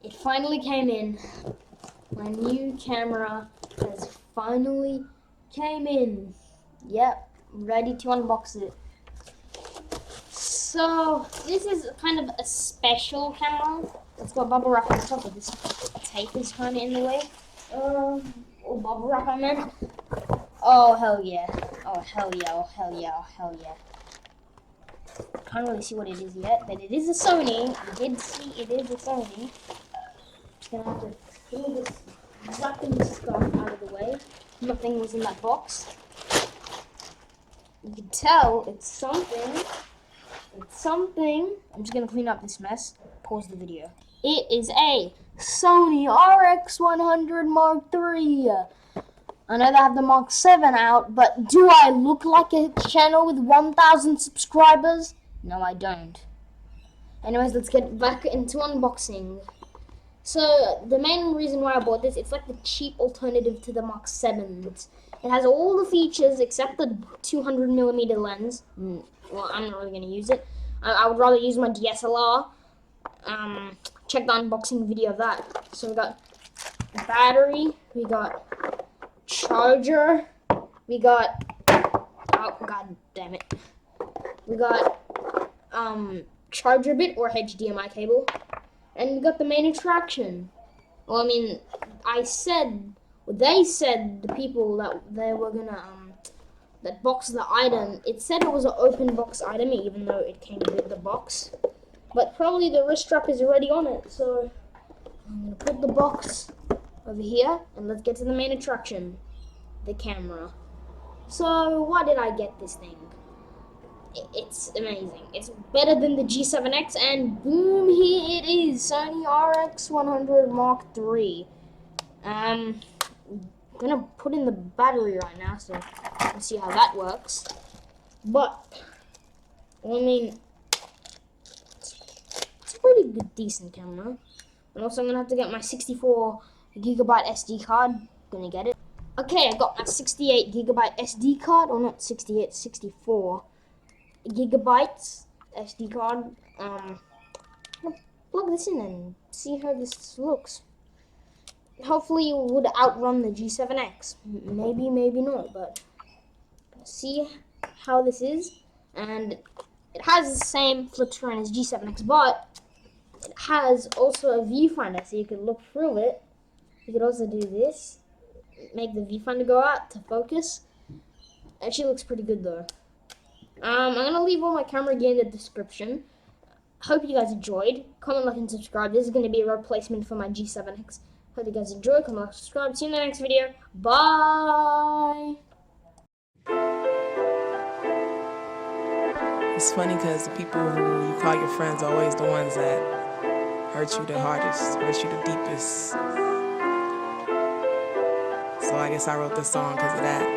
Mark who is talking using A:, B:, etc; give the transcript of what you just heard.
A: It finally came in. My new camera has finally came in. Yep, ready to unbox it. So this is kind of a special camera. It's got bubble wrap on top of this. Tape is kind of in the way. Or bubble wrap, I meant. Oh hell yeah! Oh hell yeah! Oh hell yeah! Oh hell yeah! Can't really see what it is yet, but it is a Sony. I did see it is a Sony. Just gonna have to pull this wrapping stuff out of the way. Nothing was in that box. You can tell it's something. It's something. I'm just gonna clean up this mess. Pause the video. It is a Sony RX100 Mark III. I know they have the Mark 7 out, but do I look like a channel with 1,000 subscribers? No, I don't. Anyways, let's get back into unboxing. So, the main reason why I bought this, it's like the cheap alternative to the Mark 7s. It has all the features except the 200mm lens. Well, I'm not really going to use it. I would rather use my DSLR. Check the unboxing video of that. So, we got battery, we got charger, we got, oh god damn it, we got charger bit or HDMI cable, and we got the main attraction. Well, I mean, they said the people that they were gonna that box the item, it said it was an open box item even though it came with the box, but probably the wrist strap is already on it. So I'm gonna put the box over here, and let's get to the main attraction, the camera. So why did I get this thing? It's amazing. It's better than the G7X, and boom, here it is, Sony RX100 Mark III. I'm gonna put in the battery right now, so let's see how that works. But I mean, it's a pretty good, decent camera. And also, I'm gonna have to get my 64GB SD card. Gonna get it. Okay, I got my 68GB SD card, or not 68, 64 gigabytes SD card. I'm gonna plug this in and see how this looks. Hopefully, it would outrun the G7X. Maybe, maybe not, but see how this is. And it has the same flip screen as G7X, but it has also a viewfinder, so you can look through it. You could also do this, make the viewfinder go out to focus. Actually looks pretty good though. I'm gonna leave all my camera gear in the description. Hope you guys enjoyed. Comment, like, and subscribe. This is gonna be a replacement for my G7X. Hope you guys enjoy. Comment, like, subscribe. See you in the next video. Bye.
B: It's funny because the people who you call your friends are always the ones that hurt you the hardest, hurt you the deepest. So I guess I wrote this song because of that.